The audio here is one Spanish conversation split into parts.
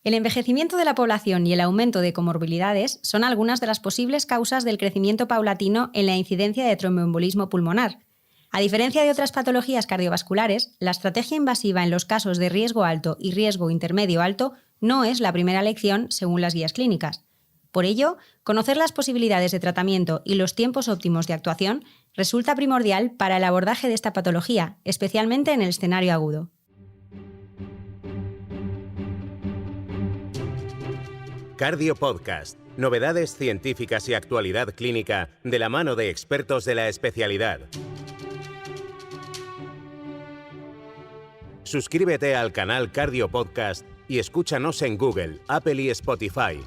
El envejecimiento de la población y el aumento de comorbilidades son algunas de las posibles causas del crecimiento paulatino en la incidencia de tromboembolismo pulmonar. A diferencia de otras patologías cardiovasculares, la estrategia invasiva en los casos de riesgo alto y riesgo intermedio alto no es la primera elección según las guías clínicas. Por ello, conocer las posibilidades de tratamiento y los tiempos óptimos de actuación resulta primordial para el abordaje de esta patología, especialmente en el escenario agudo. Cardio Podcast. Novedades científicas y actualidad clínica de la mano de expertos de la especialidad. Suscríbete al canal Cardio Podcast y escúchanos en Google, Apple y Spotify.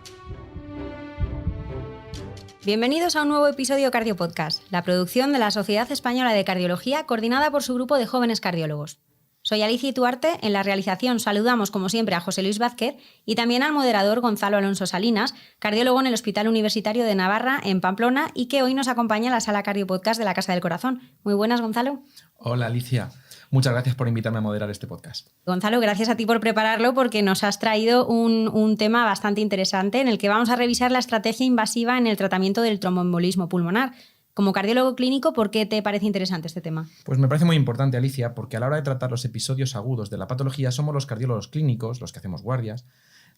Bienvenidos a un nuevo episodio Cardio Podcast, la producción de la Sociedad Española de Cardiología coordinada por su grupo de jóvenes cardiólogos. Soy Alicia Ituarte, en la realización saludamos como siempre a José Luis Vázquez y también al moderador Gonzalo Alonso Salinas, cardiólogo en el Hospital Universitario de Navarra en Pamplona y que hoy nos acompaña en la sala Cardio Podcast de la Casa del Corazón. Muy buenas, Gonzalo. Hola, Alicia. Muchas gracias por invitarme a moderar este podcast. Gonzalo, gracias a ti por prepararlo porque nos has traído un tema bastante interesante en el que vamos a revisar la estrategia invasiva en el tratamiento del tromboembolismo pulmonar. Como cardiólogo clínico, ¿por qué te parece interesante este tema? Pues me parece muy importante, Alicia, porque a la hora de tratar los episodios agudos de la patología somos los cardiólogos clínicos, los que hacemos guardias,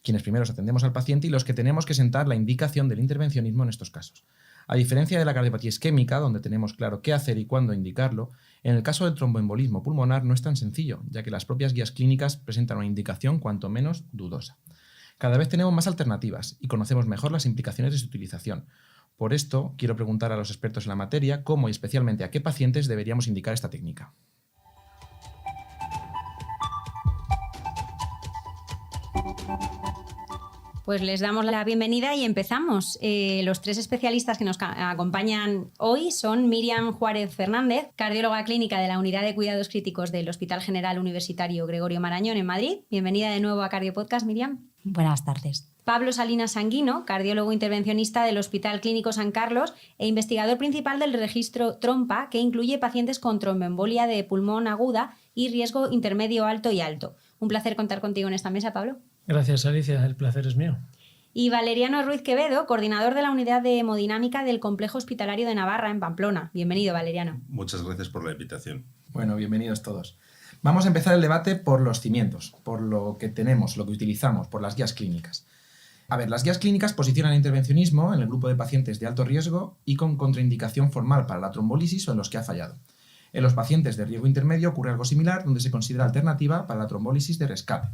quienes primero atendemos al paciente y los que tenemos que sentar la indicación del intervencionismo en estos casos. A diferencia de la cardiopatía isquémica, donde tenemos claro qué hacer y cuándo indicarlo, en el caso del tromboembolismo pulmonar no es tan sencillo, ya que las propias guías clínicas presentan una indicación cuanto menos dudosa. Cada vez tenemos más alternativas y conocemos mejor las implicaciones de su utilización. Por esto, quiero preguntar a los expertos en la materia cómo y especialmente a qué pacientes deberíamos indicar esta técnica. Pues les damos la bienvenida y empezamos. Los tres especialistas que nos acompañan hoy son Miriam Juárez Fernández, cardióloga clínica de la Unidad de Cuidados Críticos del Hospital General Universitario Gregorio Marañón en Madrid. Bienvenida de nuevo a Cardio Podcast, Miriam. Buenas tardes. Pablo Salinas Sanguino, cardiólogo intervencionista del Hospital Clínico San Carlos e investigador principal del registro TROMPA, que incluye pacientes con tromboembolia de pulmón aguda y riesgo intermedio, alto y alto. Un placer contar contigo en esta mesa, Pablo. Gracias, Alicia. El placer es mío. Y Valeriano Ruiz Quevedo, coordinador de la Unidad de Hemodinámica del Complejo Hospitalario de Navarra, en Pamplona. Bienvenido, Valeriano. Muchas gracias por la invitación. Bueno, bienvenidos todos. Vamos a empezar el debate por los cimientos, por lo que tenemos, lo que utilizamos, por las guías clínicas. A ver, las guías clínicas posicionan el intervencionismo en el grupo de pacientes de alto riesgo y con contraindicación formal para la trombólisis o en los que ha fallado. En los pacientes de riesgo intermedio ocurre algo similar, donde se considera alternativa para la trombólisis de rescate.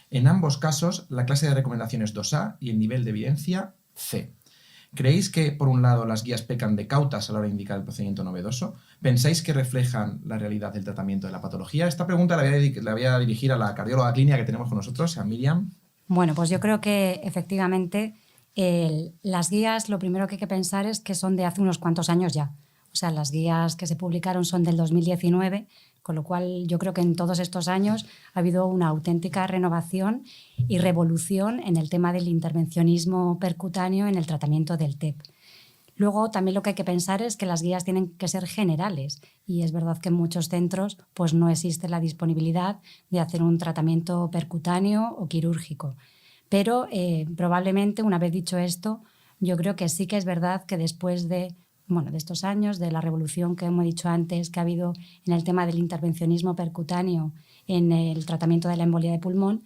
En ambos casos, la clase de recomendación es 2A y el nivel de evidencia C. ¿Creéis que, por un lado, las guías pecan de cautas a la hora de indicar el procedimiento novedoso? ¿Pensáis que reflejan la realidad del tratamiento de la patología? Esta pregunta la voy a dirigir a la cardióloga clínica que tenemos con nosotros, a Miriam. Bueno, pues yo creo que efectivamente las guías, lo primero que hay que pensar es que son de hace unos cuantos años ya. O sea, las guías que se publicaron son del 2019, con lo cual yo creo que en todos estos años ha habido una auténtica renovación y revolución en el tema del intervencionismo percutáneo en el tratamiento del TEP. Luego también lo que hay que pensar es que las guías tienen que ser generales y es verdad que en muchos centros pues no existe la disponibilidad de hacer un tratamiento percutáneo o quirúrgico. Pero probablemente, una vez dicho esto, yo creo que sí que es verdad que después de estos años, de la revolución que hemos dicho antes que ha habido en el tema del intervencionismo percutáneo en el tratamiento de la embolia de pulmón,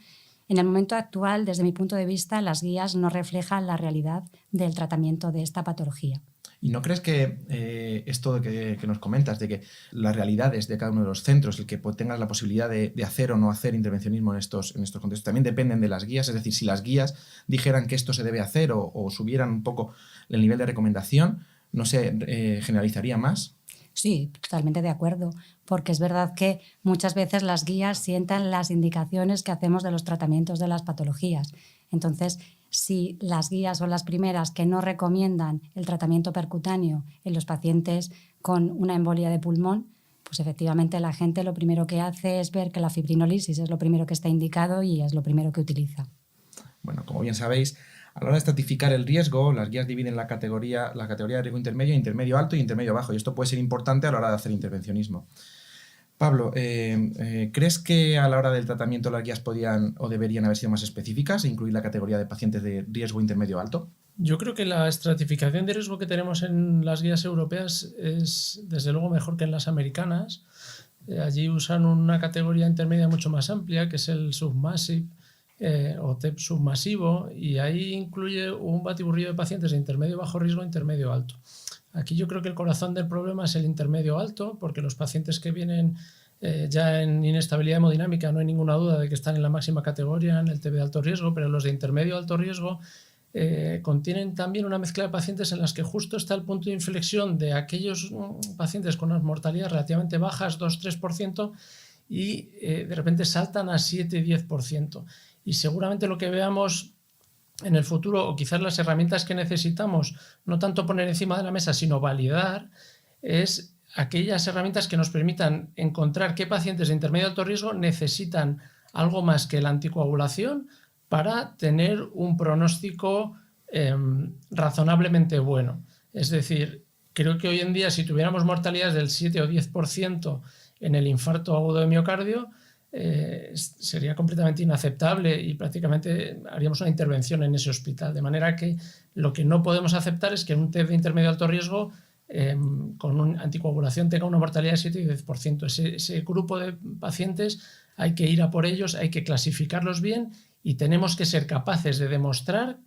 en el momento actual, desde mi punto de vista, las guías no reflejan la realidad del tratamiento de esta patología. ¿Y no crees que esto que nos comentas, de que las realidades de cada uno de los centros, el que tengas la posibilidad de hacer o no hacer intervencionismo en estos contextos, también dependen de las guías? Es decir, si las guías dijeran que esto se debe hacer o subieran un poco el nivel de recomendación, ¿no se generalizaría más? Sí, totalmente de acuerdo, porque es verdad que muchas veces las guías sientan las indicaciones que hacemos de los tratamientos de las patologías. Entonces, si las guías son las primeras que no recomiendan el tratamiento percutáneo en los pacientes con una embolia de pulmón, pues efectivamente la gente lo primero que hace es ver que la fibrinólisis es lo primero que está indicado y es lo primero que utiliza. Bueno, como bien sabéis, a la hora de estratificar el riesgo, las guías dividen la categoría de riesgo intermedio, intermedio alto y intermedio bajo, y esto puede ser importante a la hora de hacer intervencionismo. Pablo, ¿crees que a la hora del tratamiento las guías podían o deberían haber sido más específicas e incluir la categoría de pacientes de riesgo intermedio alto? Yo creo que la estratificación de riesgo que tenemos en las guías europeas es desde luego mejor que en las americanas. Allí usan una categoría intermedia mucho más amplia, que es el submassive o TEP submasivo, y ahí incluye un batiburrillo de pacientes de intermedio bajo riesgo e intermedio alto. Aquí yo creo que el corazón del problema es el intermedio alto, porque los pacientes que vienen ya en inestabilidad hemodinámica no hay ninguna duda de que están en la máxima categoría, en el TB de alto riesgo, pero los de intermedio alto riesgo contienen también una mezcla de pacientes en las que justo está el punto de inflexión de aquellos pacientes con unas mortalidades relativamente bajas, 2-3%, y de repente saltan a 7-10%. Y seguramente lo que veamos en el futuro, o quizás las herramientas que necesitamos, no tanto poner encima de la mesa, sino validar, es aquellas herramientas que nos permitan encontrar qué pacientes de intermedio alto riesgo necesitan algo más que la anticoagulación para tener un pronóstico razonablemente bueno. Es decir, creo que hoy en día, si tuviéramos mortalidades del 7 o 10% en el infarto agudo de miocardio, sería completamente inaceptable y prácticamente haríamos una intervención en ese hospital. De manera que lo que no podemos aceptar es que en un TEP de intermedio alto riesgo con una anticoagulación tenga una mortalidad de 7 y 10%. Ese grupo de pacientes hay que ir a por ellos, hay que clasificarlos bien y tenemos que ser capaces de demostrar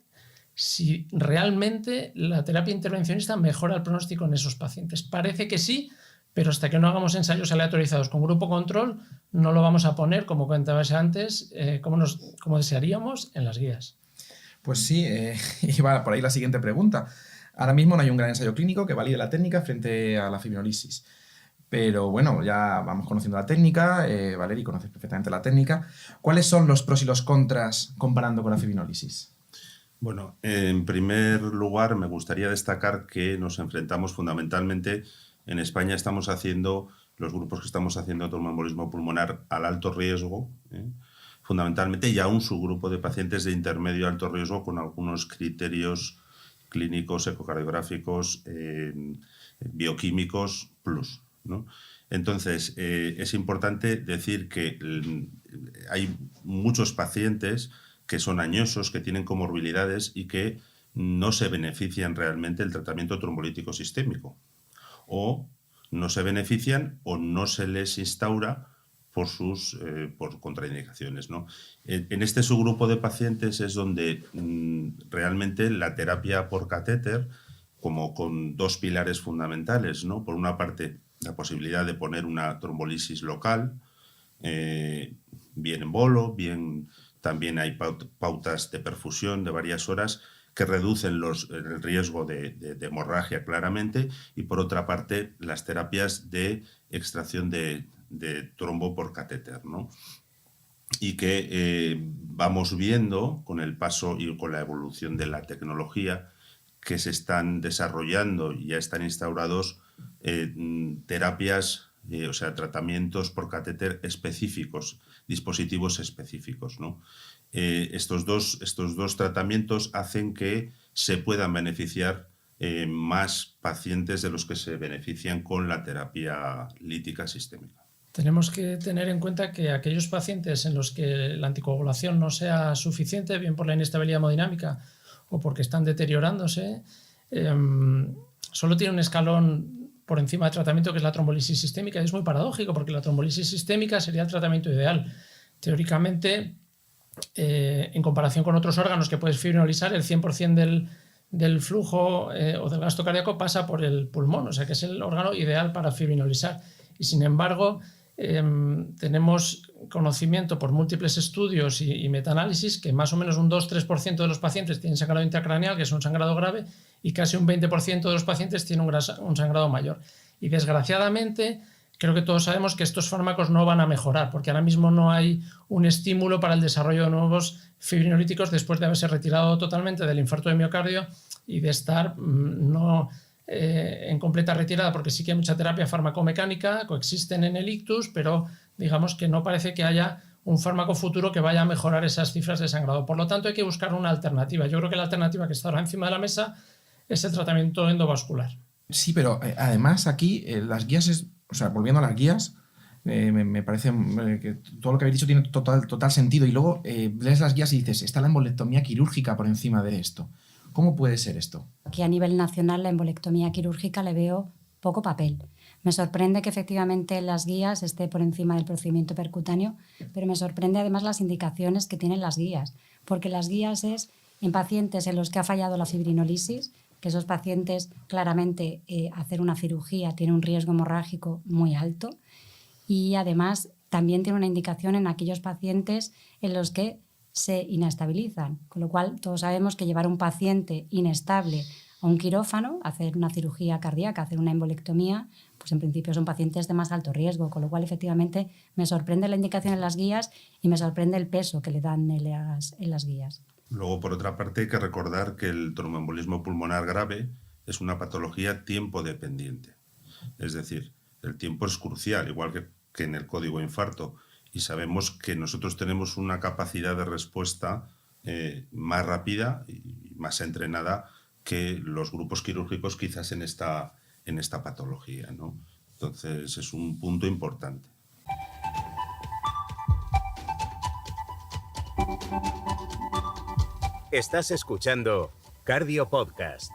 si realmente la terapia intervencionista mejora el pronóstico en esos pacientes. Parece que sí, pero hasta que no hagamos ensayos aleatorizados con grupo control, no lo vamos a poner, como comentabas antes, como desearíamos en las guías. Pues sí, y va por ahí la siguiente pregunta. Ahora mismo no hay un gran ensayo clínico que valide la técnica frente a la fibrinolisis. Pero bueno, ya vamos conociendo la técnica. Valeri, conoces perfectamente la técnica. ¿Cuáles son los pros y los contras comparando con la fibrinolisis? Bueno, en primer lugar me gustaría destacar que nos enfrentamos fundamentalmente, en España estamos haciendo, los grupos que estamos haciendo tromboembolismo pulmonar al alto riesgo, fundamentalmente, y a un subgrupo de pacientes de intermedio alto riesgo con algunos criterios clínicos, ecocardiográficos, bioquímicos plus, ¿no? Entonces, es importante decir que hay muchos pacientes que son añosos, que tienen comorbilidades y que no se benefician realmente del tratamiento trombolítico sistémico, o no se benefician o no se les instaura por contraindicaciones, ¿no? En este subgrupo de pacientes es donde realmente la terapia por catéter, como con dos pilares fundamentales, ¿no? Por una parte, la posibilidad de poner una trombolisis local, bien en bolo, bien también hay pautas de perfusión de varias horas que reducen el riesgo de hemorragia claramente, y por otra parte las terapias de extracción de trombo por catéter, ¿no? Y que vamos viendo con el paso y con la evolución de la tecnología que se están desarrollando y ya están instaurados terapias, o sea, tratamientos por catéter específicos, dispositivos específicos, ¿no? Estos dos tratamientos hacen que se puedan beneficiar más pacientes de los que se benefician con la terapia lítica sistémica. Tenemos que tener en cuenta que aquellos pacientes en los que la anticoagulación no sea suficiente, bien por la inestabilidad hemodinámica o porque están deteriorándose, solo tiene un escalón por encima del tratamiento, que es la trombolisis sistémica, y es muy paradójico porque la trombolisis sistémica sería el tratamiento ideal. Teóricamente, en comparación con otros órganos que puedes fibrinolizar, el 100% del flujo o del gasto cardíaco pasa por el pulmón, o sea que es el órgano ideal para fibrinolizar. Y sin embargo, tenemos conocimiento por múltiples estudios y metaanálisis que más o menos un 2-3% de los pacientes tienen sangrado intracraneal, que es un sangrado grave, y casi un 20% de los pacientes tienen un sangrado mayor. Y desgraciadamente, creo que todos sabemos que estos fármacos no van a mejorar, porque ahora mismo no hay un estímulo para el desarrollo de nuevos fibrinolíticos después de haberse retirado totalmente del infarto de miocardio y de estar en completa retirada, porque sí que hay mucha terapia farmacomecánica, coexisten en el ictus, pero digamos que no parece que haya un fármaco futuro que vaya a mejorar esas cifras de sangrado. Por lo tanto, hay que buscar una alternativa. Yo creo que la alternativa que está ahora encima de la mesa es el tratamiento endovascular. Sí, pero además aquí las guías, volviendo a las guías, Me parece que todo lo que habéis dicho tiene total sentido. Y luego lees las guías y dices, está la embolectomía quirúrgica por encima de esto. ¿Cómo puede ser esto? Aquí a nivel nacional la embolectomía quirúrgica le veo poco papel. Me sorprende que efectivamente en las guías esté por encima del procedimiento percutáneo, pero me sorprende además las indicaciones que tienen las guías, porque las guías es en pacientes en los que ha fallado la fibrinolisis, que esos pacientes claramente hacer una cirugía tiene un riesgo hemorrágico muy alto, y además también tiene una indicación en aquellos pacientes en los que se inestabilizan, con lo cual todos sabemos que llevar a un paciente inestable a un quirófano, hacer una cirugía cardíaca, hacer una embolectomía, pues en principio son pacientes de más alto riesgo, con lo cual efectivamente me sorprende la indicación en las guías y me sorprende el peso que le dan en las guías. Luego, por otra parte, hay que recordar que el tromboembolismo pulmonar grave es una patología tiempo dependiente. Es decir, el tiempo es crucial, igual que en el código infarto, y sabemos que nosotros tenemos una capacidad de respuesta más rápida y más entrenada que los grupos quirúrgicos quizás en esta patología, ¿no? Entonces es un punto importante. Estás escuchando Cardio Podcast.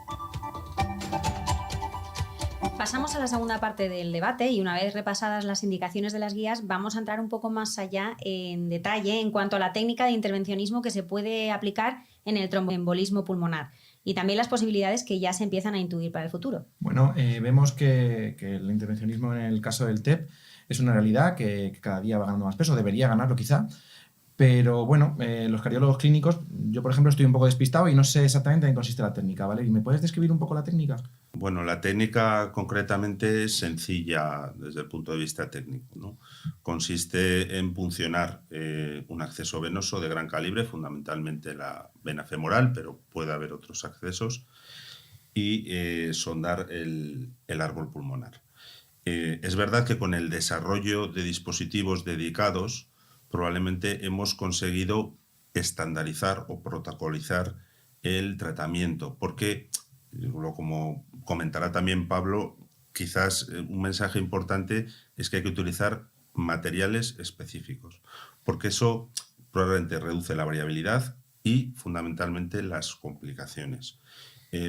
Pasamos a la segunda parte del debate y una vez repasadas las indicaciones de las guías vamos a entrar un poco más allá en detalle en cuanto a la técnica de intervencionismo que se puede aplicar en el tromboembolismo pulmonar y también las posibilidades que ya se empiezan a intuir para el futuro. Bueno, vemos que el intervencionismo en el caso del TEP es una realidad que cada día va ganando más peso, debería ganarlo quizá. Pero bueno, los cardiólogos clínicos, yo por ejemplo estoy un poco despistado y no sé exactamente en qué consiste la técnica, ¿vale? ¿Y me puedes describir un poco la técnica? Bueno, la técnica concretamente es sencilla desde el punto de vista técnico, ¿no? Consiste en puncionar un acceso venoso de gran calibre, fundamentalmente la vena femoral, pero puede haber otros accesos, y sondar el árbol pulmonar. Es verdad que con el desarrollo de dispositivos dedicados probablemente hemos conseguido estandarizar o protocolizar el tratamiento, porque, como comentará también Pablo, quizás un mensaje importante es que hay que utilizar materiales específicos, porque eso probablemente reduce la variabilidad y fundamentalmente las complicaciones.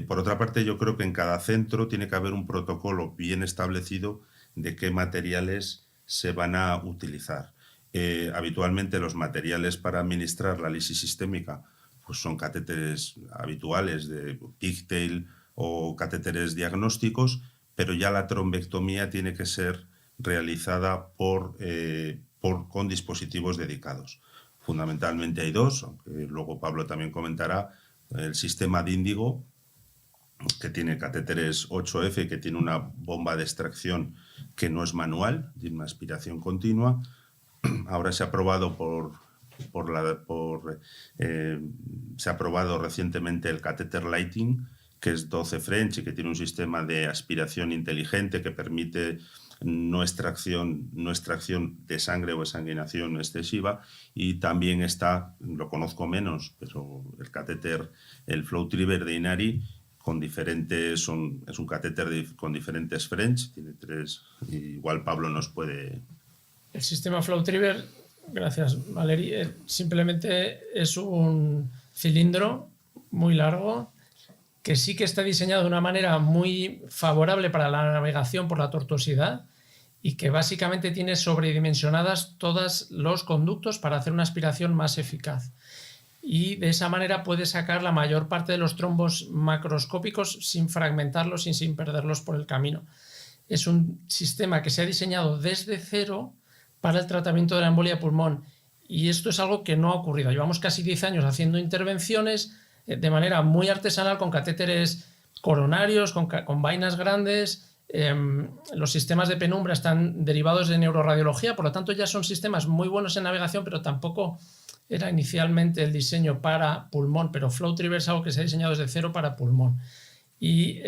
Por otra parte, yo creo que en cada centro tiene que haber un protocolo bien establecido de qué materiales se van a utilizar. Habitualmente los materiales para administrar la lisis sistémica pues son catéteres habituales de pigtail o catéteres diagnósticos, pero ya la trombectomía tiene que ser realizada con dispositivos dedicados. Fundamentalmente hay dos, aunque luego Pablo también comentará, el sistema de Índigo, que tiene catéteres 8F, que tiene una bomba de extracción que no es manual, tiene una aspiración continua. Ahora se ha aprobado se ha aprobado recientemente el catéter Lighting, que es 12 French y que tiene un sistema de aspiración inteligente que permite no extracción de sangre o exsanguinación excesiva. Y también está, lo conozco menos, pero el catéter, el FlowTriever de Inari, es un catéter con diferentes French, tiene 3, igual Pablo nos puede... El sistema FlowTriever, gracias Valerie, simplemente es un cilindro muy largo que sí que está diseñado de una manera muy favorable para la navegación por la tortuosidad y que básicamente tiene sobredimensionadas todos los conductos para hacer una aspiración más eficaz. Y de esa manera puede sacar la mayor parte de los trombos macroscópicos sin fragmentarlos y sin perderlos por el camino. Es un sistema que se ha diseñado desde cero para el tratamiento de la embolia pulmón y esto es algo que no ha ocurrido. Llevamos casi 10 años haciendo intervenciones de manera muy artesanal con catéteres coronarios, con vainas grandes. Los sistemas de penumbra están derivados de neuroradiología, por lo tanto ya son sistemas muy buenos en navegación, pero tampoco era inicialmente el diseño para pulmón, pero FlowTriever es algo que se ha diseñado desde cero para pulmón. Y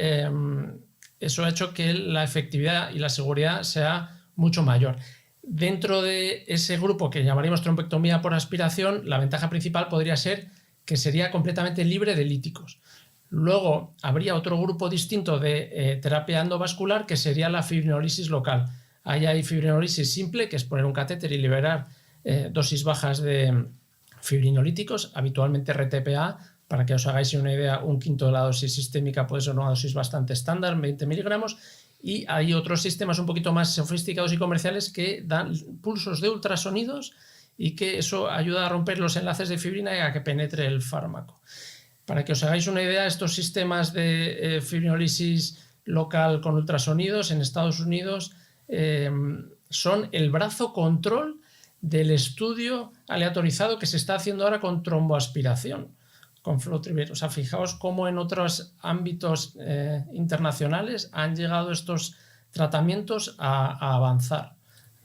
eso ha hecho que la efectividad y la seguridad sea mucho mayor. Dentro de ese grupo que llamaríamos trombectomía por aspiración, la ventaja principal podría ser que sería completamente libre de líticos. Luego habría otro grupo distinto de terapia endovascular que sería la fibrinolisis local. Ahí hay fibrinolisis simple, que es poner un catéter y liberar dosis bajas de fibrinolíticos, habitualmente RTPA. Para que os hagáis una idea, un quinto de la dosis sistémica puede ser una dosis bastante estándar, 20 miligramos. Y hay otros sistemas un poquito más sofisticados y comerciales que dan pulsos de ultrasonidos y que eso ayuda a romper los enlaces de fibrina y a que penetre el fármaco. Para que os hagáis una idea, estos sistemas de fibrinolisis local con ultrasonidos en Estados Unidos son el brazo control del estudio aleatorizado que se está haciendo ahora con tromboaspiración, con FlowTriever. O sea, fijaos cómo en otros ámbitos internacionales han llegado estos tratamientos a avanzar.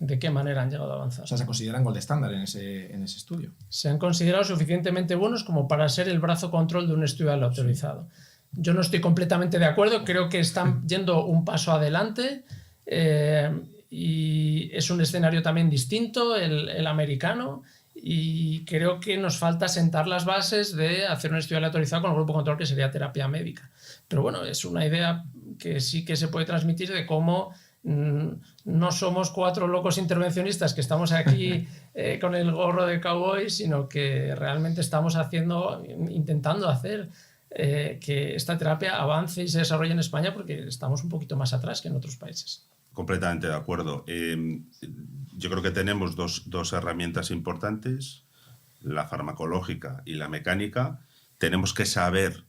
¿De qué manera han llegado a avanzar? O sea, se consideran gold estándar en ese estudio. Se han considerado suficientemente buenos como para ser el brazo control de un estudio aleatorizado. Sí. Yo no estoy completamente de acuerdo, creo que están yendo un paso adelante y es un escenario también distinto, el americano, y creo que nos falta sentar las bases de hacer un estudio aleatorizado con el grupo control, que sería terapia médica. Pero bueno, es una idea que sí que se puede transmitir de cómo no somos 4 locos intervencionistas que estamos aquí con el gorro de cowboy, sino que realmente estamos intentando hacer que esta terapia avance y se desarrolle en España, porque estamos un poquito más atrás que en otros países. Completamente de acuerdo. Yo creo que tenemos dos herramientas importantes, la farmacológica y la mecánica. Tenemos que saber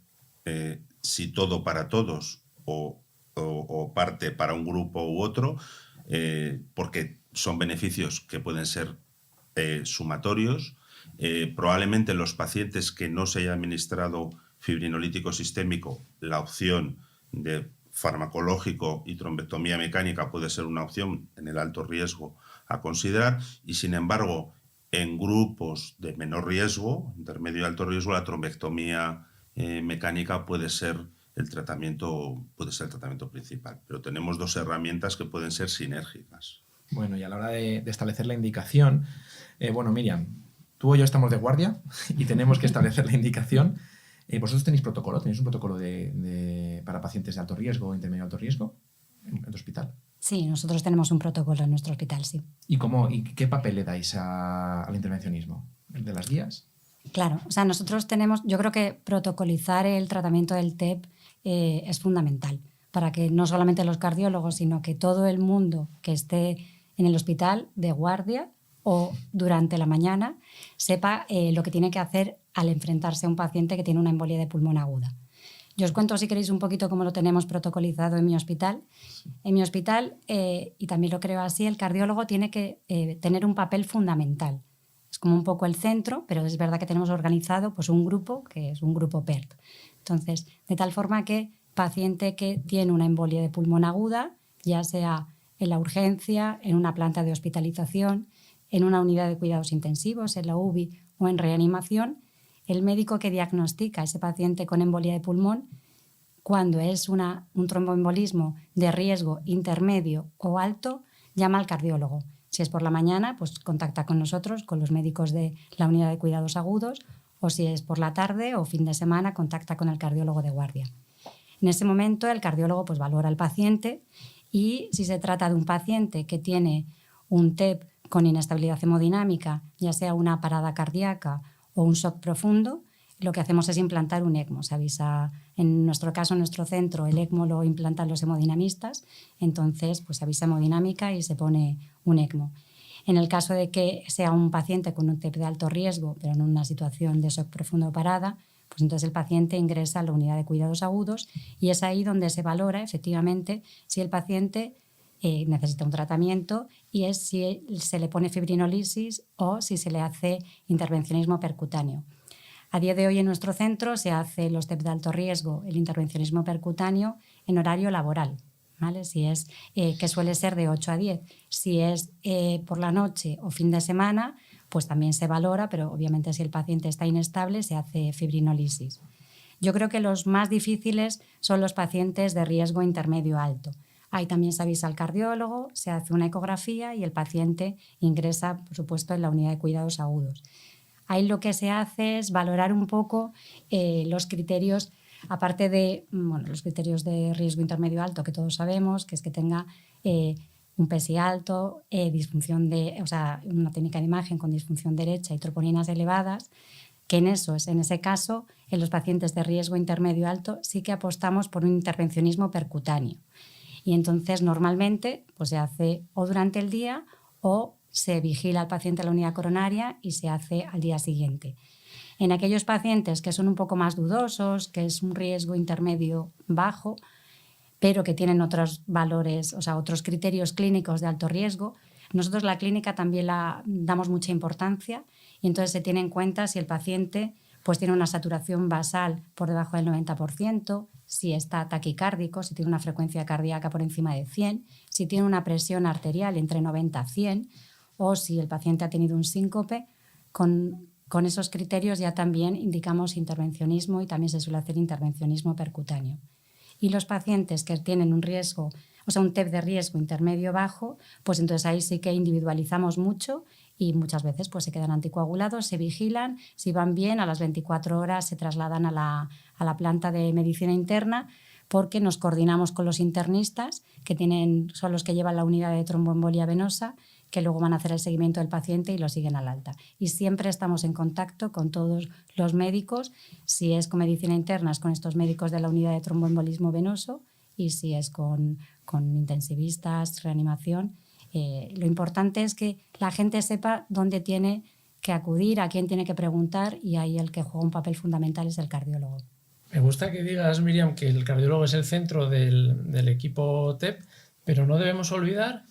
si todo para todos o parte para un grupo u otro, porque son beneficios que pueden ser sumatorios. Probablemente los pacientes que no se haya administrado fibrinolítico sistémico, la opción de farmacológico y trombectomía mecánica puede ser una opción en el alto riesgo a considerar, y sin embargo en grupos de menor riesgo, intermedio y alto riesgo, la trombectomía mecánica puede ser el tratamiento principal. Pero tenemos 2 herramientas que pueden ser sinérgicas. Bueno, y a la hora de establecer la indicación, Miriam, tú o yo estamos de guardia y tenemos que establecer la indicación. ¿Vosotros tenéis protocolo? ¿Tenéis un protocolo para pacientes de alto riesgo o intermedio alto riesgo en tu hospital? Sí, nosotros tenemos un protocolo en nuestro hospital, sí. ¿Y qué papel le dais al intervencionismo? ¿El de las guías? Claro, o sea, nosotros tenemos, yo creo que protocolizar el tratamiento del TEP es fundamental para que no solamente los cardiólogos, sino que todo el mundo que esté en el hospital de guardia o durante la mañana sepa lo que tiene que hacer al enfrentarse a un paciente que tiene una embolia de pulmón aguda. Yo os cuento, si queréis, un poquito cómo lo tenemos protocolizado en mi hospital. En mi hospital, y también lo creo así, el cardiólogo tiene que tener un papel fundamental. Es como un poco el centro, pero es verdad que tenemos organizado pues, un grupo que es un grupo PERT. Entonces, de tal forma que paciente que tiene una embolia de pulmón aguda, ya sea en la urgencia, en una planta de hospitalización, en una unidad de cuidados intensivos, en la UBI o en reanimación, el médico que diagnostica a ese paciente con embolia de pulmón, cuando es un tromboembolismo de riesgo intermedio o alto, llama al cardiólogo. Si es por la mañana, pues contacta con nosotros, con los médicos de la unidad de cuidados agudos, o si es por la tarde o fin de semana, contacta con el cardiólogo de guardia. En ese momento el cardiólogo pues, valora al paciente, y si se trata de un paciente que tiene un TEP con inestabilidad hemodinámica, ya sea una parada cardíaca o un shock profundo, lo que hacemos es implantar un ECMO. Se avisa, en nuestro caso, en nuestro centro, el ECMO lo implantan los hemodinamistas, entonces pues se avisa hemodinámica y se pone un ECMO. En el caso de que sea un paciente con un TEP de alto riesgo, pero en una situación de shock profundo o parada, pues entonces el paciente ingresa a la unidad de cuidados agudos, y es ahí donde se valora efectivamente si el paciente necesita un tratamiento, y es si se le pone fibrinolisis o si se le hace intervencionismo percutáneo. A día de hoy en nuestro centro se hace los TEP de alto riesgo, el intervencionismo percutáneo, en horario laboral, ¿vale? Si es, que suele ser de 8 a 10. Si es por la noche o fin de semana, pues también se valora, pero obviamente si el paciente está inestable se hace fibrinolisis. Yo creo que los más difíciles son los pacientes de riesgo intermedio alto. Ahí también se avisa al cardiólogo, se hace una ecografía y el paciente ingresa, por supuesto, en la unidad de cuidados agudos. Ahí lo que se hace es valorar un poco los criterios, aparte de los criterios de riesgo intermedio alto, que todos sabemos, que es que tenga un PSI alto, disfunción una técnica de imagen con disfunción derecha y troponinas elevadas, que en ese caso, en los pacientes de riesgo intermedio alto sí que apostamos por un intervencionismo percutáneo. Y entonces normalmente pues, se hace o durante el día o se vigila al paciente en la unidad coronaria y se hace al día siguiente. En aquellos pacientes que son un poco más dudosos, que es un riesgo intermedio bajo, pero que tienen otros valores, otros criterios clínicos de alto riesgo, nosotros la clínica también la damos mucha importancia y entonces se tiene en cuenta si el paciente pues, tiene una saturación basal por debajo del 90%, si está taquicárdico, si tiene una frecuencia cardíaca por encima de 100, si tiene una presión arterial entre 90 a 100 o si el paciente ha tenido un síncope. Con esos criterios ya también indicamos intervencionismo y también se suele hacer intervencionismo percutáneo. Y los pacientes que tienen un riesgo, un TEP de riesgo intermedio bajo, pues entonces ahí sí que individualizamos mucho y muchas veces pues se quedan anticoagulados, se vigilan, si van bien a las 24 horas se trasladan a la planta de medicina interna porque nos coordinamos con los internistas que son los que llevan la unidad de tromboembolia venosa, que luego van a hacer el seguimiento del paciente y lo siguen al alta. Y siempre estamos en contacto con todos los médicos, si es con medicina interna es con estos médicos de la unidad de tromboembolismo venoso y si es con intensivistas, reanimación. Lo importante es que la gente sepa dónde tiene que acudir, a quién tiene que preguntar y ahí el que juega un papel fundamental es el cardiólogo. Me gusta que digas, Miriam, que el cardiólogo es el centro del equipo TEP, pero no debemos olvidar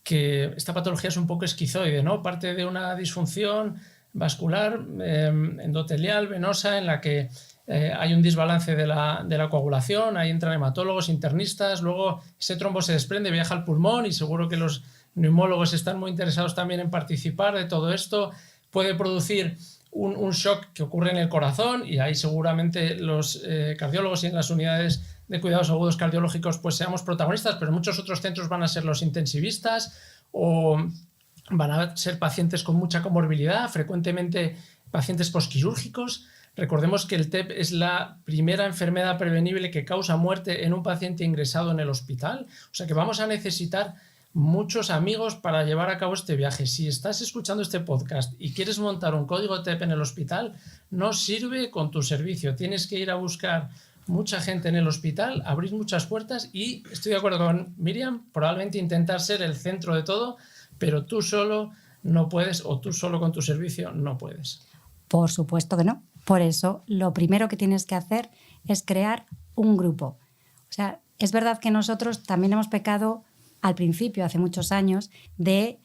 que esta patología es un poco esquizoide, ¿no? Parte de una disfunción vascular endotelial venosa en la que hay un desbalance de la coagulación, ahí entran hematólogos, internistas, luego ese trombo se desprende, viaja al pulmón y seguro que los neumólogos están muy interesados también en participar de todo esto. Puede producir un shock que ocurre en el corazón y ahí seguramente los cardiólogos y en las unidades de cuidados agudos cardiológicos pues seamos protagonistas, pero muchos otros centros van a ser los intensivistas o van a ser pacientes con mucha comorbilidad, frecuentemente pacientes posquirúrgicos. Recordemos que el TEP es la primera enfermedad prevenible que causa muerte en un paciente ingresado en el hospital, o sea que vamos a necesitar muchos amigos para llevar a cabo este viaje. Si estás escuchando este podcast y quieres montar un código TEP en el hospital, no sirve con tu servicio. Tienes que ir a buscar mucha gente en el hospital, abrir muchas puertas y estoy de acuerdo con Miriam, probablemente intentar ser el centro de todo, pero tú solo no puedes o tú solo con tu servicio no puedes. Por supuesto que no. Por eso, lo primero que tienes que hacer es crear un grupo. O sea, es verdad que nosotros también hemos pecado al principio, hace muchos años, de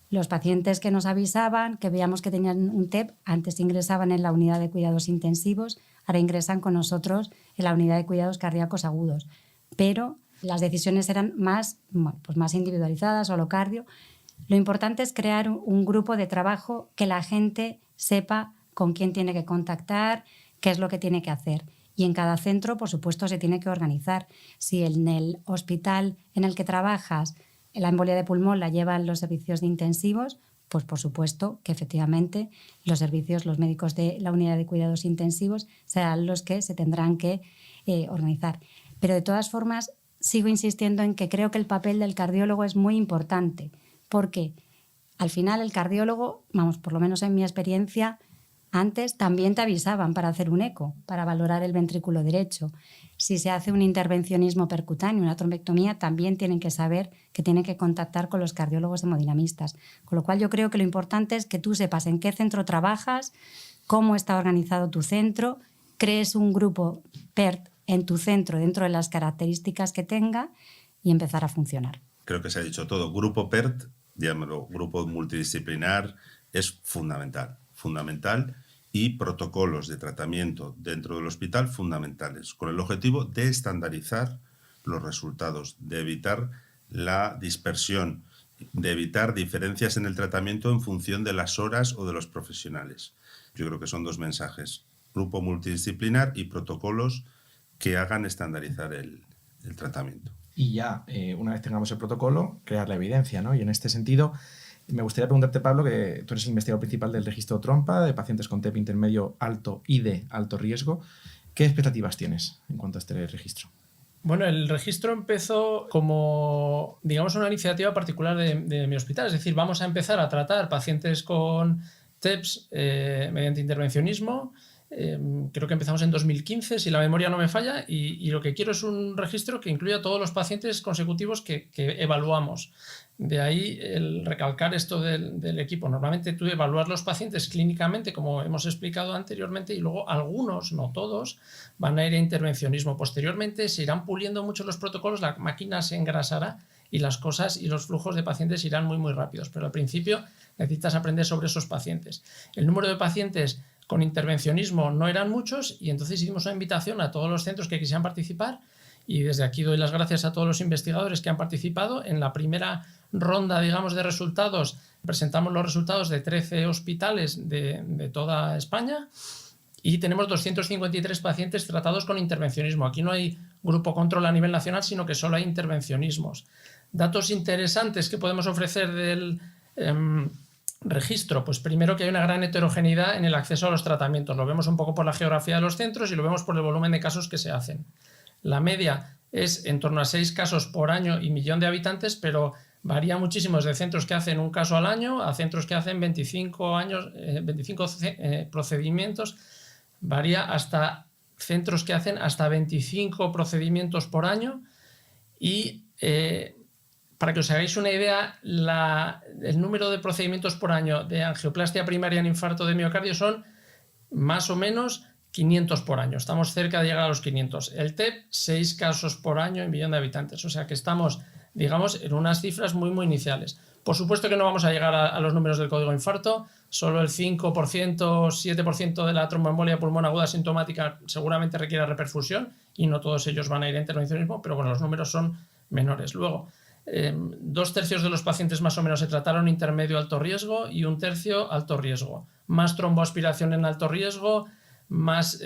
los pacientes que nos avisaban, que veíamos que tenían un TEP, antes ingresaban en la unidad de cuidados intensivos, ahora ingresan con nosotros en la unidad de cuidados cardíacos agudos. Pero las decisiones eran más individualizadas, solo cardio. Lo importante es crear un grupo de trabajo que la gente sepa con quién tiene que contactar, qué es lo que tiene que hacer. Y en cada centro, por supuesto, se tiene que organizar. Si en el hospital en el que trabajas la embolia de pulmón la llevan los servicios de intensivos, pues por supuesto que efectivamente los médicos de la unidad de cuidados intensivos serán los que se tendrán que organizar. Pero de todas formas, sigo insistiendo en que creo que el papel del cardiólogo es muy importante, porque al final el cardiólogo, por lo menos en mi experiencia, antes también te avisaban para hacer un eco, para valorar el ventrículo derecho. Si se hace un intervencionismo percutáneo, una trombectomía, también tienen que saber que tienen que contactar con los cardiólogos hemodinamistas. Con lo cual yo creo que lo importante es que tú sepas en qué centro trabajas, cómo está organizado tu centro, crees un grupo PERT en tu centro dentro de las características que tenga y empezar a funcionar. Creo que se ha dicho todo. Grupo PERT, llámalo grupo multidisciplinar, es fundamental y protocolos de tratamiento dentro del hospital fundamentales, con el objetivo de estandarizar los resultados, de evitar la dispersión, de evitar diferencias en el tratamiento en función de las horas o de los profesionales. Yo creo que son dos mensajes, grupo multidisciplinar y protocolos que hagan estandarizar el tratamiento. Y ya, una vez tengamos el protocolo, crear la evidencia, ¿no? Y en este sentido, me gustaría preguntarte, Pablo, que tú eres el investigador principal del registro Trompa de pacientes con TEP intermedio alto y de alto riesgo. ¿Qué expectativas tienes en cuanto a este registro? Bueno, el registro empezó como, digamos, una iniciativa particular de mi hospital. Es decir, vamos a empezar a tratar pacientes con TEPS mediante intervencionismo. Creo que empezamos en 2015, si la memoria no me falla, y lo que quiero es un registro que incluya todos los pacientes consecutivos que evaluamos. De ahí el recalcar esto del equipo. Normalmente tú evalúas los pacientes clínicamente, como hemos explicado anteriormente, y luego algunos, no todos, van a ir a intervencionismo. Posteriormente se irán puliendo mucho los protocolos, la máquina se engrasará y las cosas y los flujos de pacientes irán muy, muy rápidos. Pero al principio necesitas aprender sobre esos pacientes. El número de pacientes con intervencionismo no eran muchos y entonces hicimos una invitación a todos los centros que quisieran participar y desde aquí doy las gracias a todos los investigadores que han participado. En la primera ronda, digamos, de resultados presentamos los resultados de 13 hospitales de toda España y tenemos 253 pacientes tratados con intervencionismo. Aquí no hay grupo control a nivel nacional, sino que solo hay intervencionismos. Datos interesantes que podemos ofrecer del registro, pues primero que hay una gran heterogeneidad en el acceso a los tratamientos. Lo vemos un poco por la geografía de los centros y lo vemos por el volumen de casos que se hacen. La media es en torno a 6 casos por año y millón de habitantes, pero varía muchísimo desde centros que hacen un caso al año a centros que hacen 25 procedimientos. Varía hasta centros que hacen hasta 25 procedimientos por año y para que os hagáis una idea, el número de procedimientos por año de angioplastia primaria en infarto de miocardio son más o menos 500 por año. Estamos cerca de llegar a los 500. El TEP, 6 casos por año en millón de habitantes. O sea que estamos, digamos, en unas cifras muy, muy iniciales. Por supuesto que no vamos a llegar a los números del código infarto. Solo el 5%, 7% de la tromboembolia pulmón aguda sintomática seguramente requiere reperfusión y no todos ellos van a ir a intervencionismo, pero bueno, los números son menores. Luego, 2/3 de los pacientes más o menos se trataron intermedio alto riesgo y 1/3 alto riesgo. Más tromboaspiración en alto riesgo, más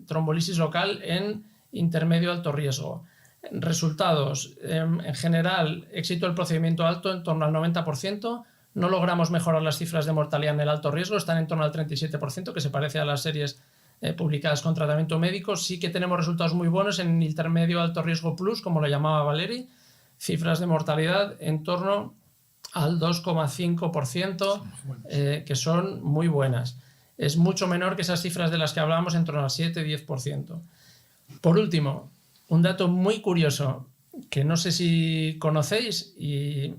trombolisis local en intermedio alto riesgo. Resultados, en general, éxito del procedimiento alto en torno al 90%. No logramos mejorar las cifras de mortalidad en el alto riesgo, están en torno al 37%, que se parece a las series publicadas con tratamiento médico. Sí que tenemos resultados muy buenos en intermedio alto riesgo plus, como lo llamaba Valeri, cifras de mortalidad en torno al 2,5%, que son muy buenas. Es mucho menor que esas cifras de las que hablábamos, en torno al 7-10%. Por último, un dato muy curioso que no sé si conocéis, y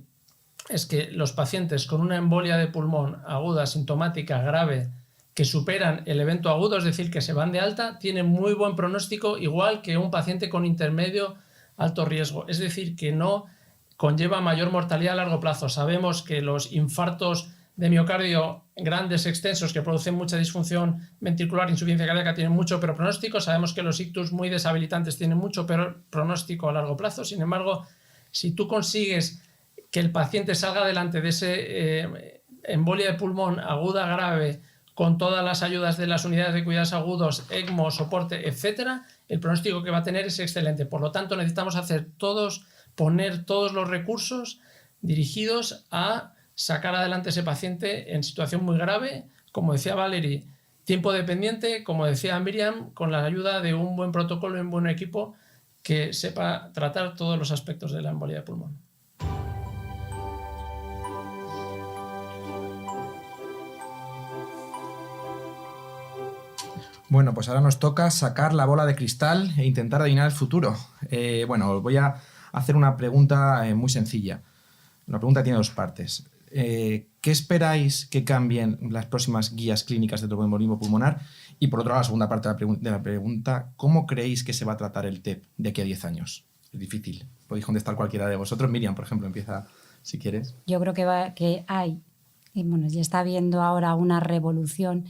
es que los pacientes con una embolia de pulmón aguda, sintomática, grave, que superan el evento agudo, es decir, que se van de alta, tienen muy buen pronóstico, igual que un paciente con intermedio alto riesgo. Es decir, que no conlleva mayor mortalidad a largo plazo. Sabemos que los infartos de miocardio grandes, extensos, que producen mucha disfunción ventricular, insuficiencia cardíaca, tienen mucho peor pronóstico. Sabemos que los ictus muy deshabilitantes tienen mucho peor pronóstico a largo plazo. Sin embargo, si tú consigues que el paciente salga adelante de ese embolia de pulmón aguda grave, con todas las ayudas de las unidades de cuidados agudos, ECMO, soporte, etcétera, el pronóstico que va a tener es excelente. Por lo tanto, necesitamos poner todos los recursos dirigidos a sacar adelante ese paciente en situación muy grave, como decía Valeri, tiempo dependiente, como decía Miriam, con la ayuda de un buen protocolo y un buen equipo que sepa tratar todos los aspectos de la embolia de pulmón. Bueno, pues ahora nos toca sacar la bola de cristal e intentar adivinar el futuro. Os voy a hacer una pregunta muy sencilla. La pregunta tiene 2 partes. ¿Qué esperáis que cambien las próximas guías clínicas de tromboembolismo pulmonar? Y por otro lado, la segunda parte de la pregunta, ¿cómo creéis que se va a tratar el TEP de aquí a 10 años? Es difícil. Podéis contestar cualquiera de vosotros. Miriam, por ejemplo, empieza si quieres. Yo creo que hay, y bueno, ya está habiendo ahora una revolución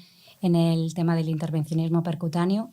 en el tema del intervencionismo percutáneo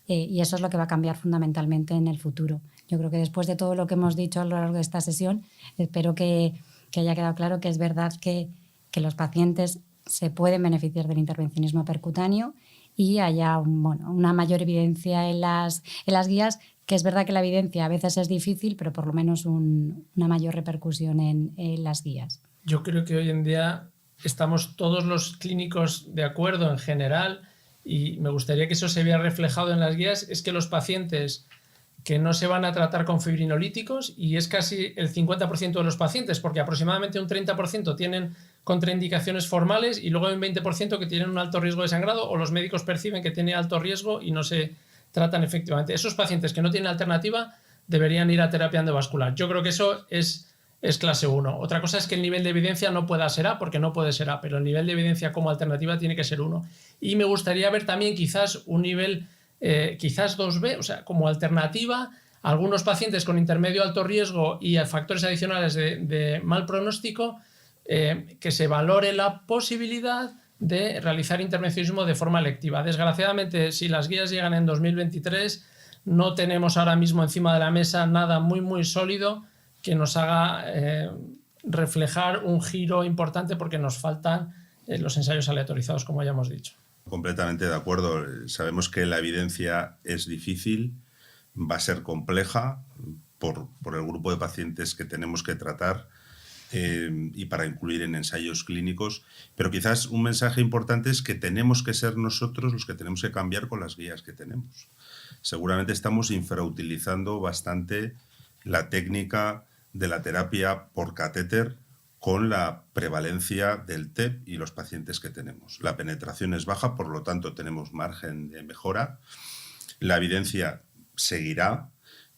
y eso es lo que va a cambiar fundamentalmente en el futuro. Yo creo que después de todo lo que hemos dicho a lo largo de esta sesión, espero que haya quedado claro que es verdad que los pacientes se pueden beneficiar del intervencionismo percutáneo y haya una mayor evidencia en las guías, que es verdad que la evidencia a veces es difícil, pero por lo menos una mayor repercusión en las guías. Yo creo que hoy en día estamos todos los clínicos de acuerdo en general y me gustaría que eso se vea reflejado en las guías, es que los pacientes que no se van a tratar con fibrinolíticos y es casi el 50% de los pacientes, porque aproximadamente un 30% tienen contraindicaciones formales y luego hay un 20% que tienen un alto riesgo de sangrado o los médicos perciben que tiene alto riesgo y no se tratan efectivamente. Esos pacientes que no tienen alternativa deberían ir a terapia endovascular. Yo creo que eso es clase 1. Otra cosa es que el nivel de evidencia no pueda ser A, porque no puede ser A, pero el nivel de evidencia como alternativa tiene que ser 1. Y me gustaría ver también quizás un nivel, quizás 2B, o sea, como alternativa a algunos pacientes con intermedio alto riesgo y a factores adicionales de mal pronóstico, que se valore la posibilidad de realizar intervencionismo de forma electiva. Desgraciadamente, si las guías llegan en 2023, no tenemos ahora mismo encima de la mesa nada muy, muy sólido que nos haga reflejar un giro importante porque nos faltan los ensayos aleatorizados, como ya hemos dicho. Completamente de acuerdo. Sabemos que la evidencia es difícil, va a ser compleja por el grupo de pacientes que tenemos que tratar y para incluir en ensayos clínicos, pero quizás un mensaje importante es que tenemos que ser nosotros los que tenemos que cambiar con las guías que tenemos. Seguramente estamos infrautilizando bastante la técnica de la terapia por catéter con la prevalencia del TEP y los pacientes que tenemos. La penetración es baja, por lo tanto tenemos margen de mejora. La evidencia seguirá,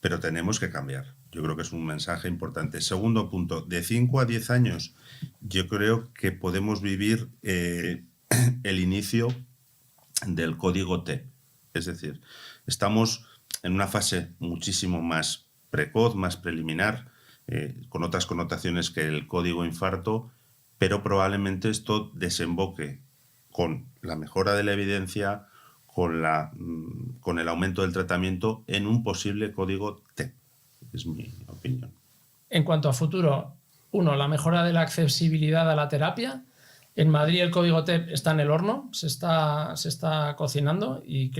pero tenemos que cambiar. Yo creo que es un mensaje importante. Segundo punto, de 5 a 10 años, yo creo que podemos vivir el inicio del código TEP. Es decir, estamos en una fase muchísimo más precoz, más preliminar, con otras connotaciones que el código infarto, pero probablemente esto desemboque con la mejora de la evidencia, con el aumento del tratamiento en un posible código TEP. Es mi opinión. En cuanto a futuro, 1, la mejora de la accesibilidad a la terapia. En Madrid el código TEP está en el horno, se está cocinando y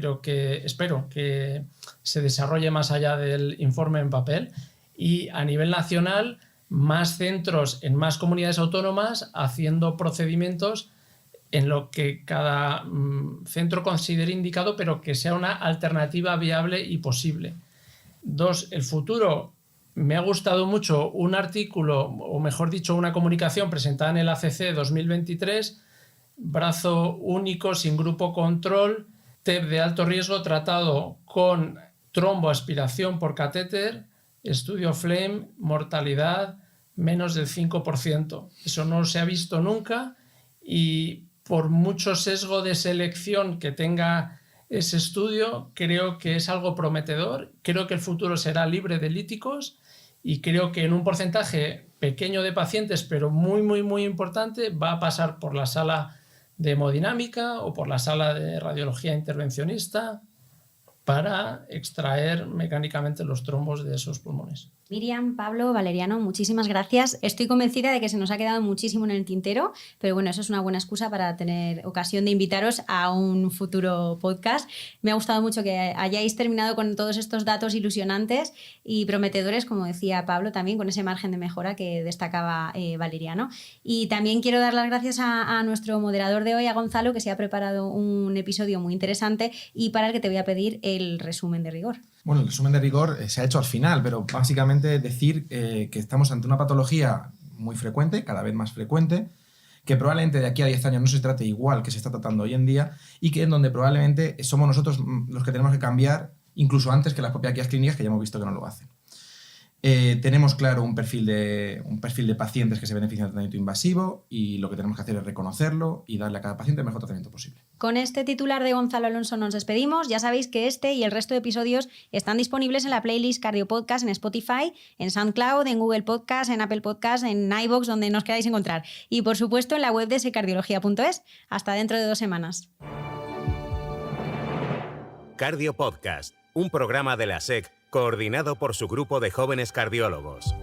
espero que se desarrolle más allá del informe en papel. Y a nivel nacional, más centros en más comunidades autónomas haciendo procedimientos en lo que cada centro considere indicado, pero que sea una alternativa viable y posible. 2, el futuro. Me ha gustado mucho un artículo, o mejor dicho, una comunicación presentada en el ACC 2023, brazo único sin grupo control, TEP de alto riesgo tratado con tromboaspiración por catéter, estudio FLAME, mortalidad menos del 5%. Eso no se ha visto nunca y por mucho sesgo de selección que tenga ese estudio, creo que es algo prometedor. Creo que el futuro será libre de líticos y creo que en un porcentaje pequeño de pacientes, pero muy, muy, muy importante, va a pasar por la sala de hemodinámica o por la sala de radiología intervencionista para extraer mecánicamente los trombos de esos pulmones. Miriam, Pablo, Valeriano, muchísimas gracias. Estoy convencida de que se nos ha quedado muchísimo en el tintero, pero bueno, eso es una buena excusa para tener ocasión de invitaros a un futuro podcast. Me ha gustado mucho que hayáis terminado con todos estos datos ilusionantes y prometedores, como decía Pablo, también con ese margen de mejora que destacaba Valeriano. Y también quiero dar las gracias a nuestro moderador de hoy, a Gonzalo, que se ha preparado un episodio muy interesante y para el que te voy a pedir el resumen de rigor. Bueno, el resumen de rigor se ha hecho al final, pero básicamente decir que estamos ante una patología muy frecuente, cada vez más frecuente, que probablemente de aquí a 10 años no se trate igual que se está tratando hoy en día y que en donde probablemente somos nosotros los que tenemos que cambiar incluso antes que las propias guías clínicas, que ya hemos visto que no lo hacen. Tenemos claro un perfil de pacientes que se benefician del tratamiento invasivo y lo que tenemos que hacer es reconocerlo y darle a cada paciente el mejor tratamiento posible. Con este titular de Gonzalo Alonso nos despedimos. Ya sabéis que este y el resto de episodios están disponibles en la playlist Cardio Podcast en Spotify, en SoundCloud, en Google Podcast, en Apple Podcast, en iVoox, donde nos queráis encontrar. Y por supuesto en la web de secardiología.es. Hasta dentro de 2 semanas. Cardio Podcast, un programa de la SEC coordinado por su grupo de jóvenes cardiólogos.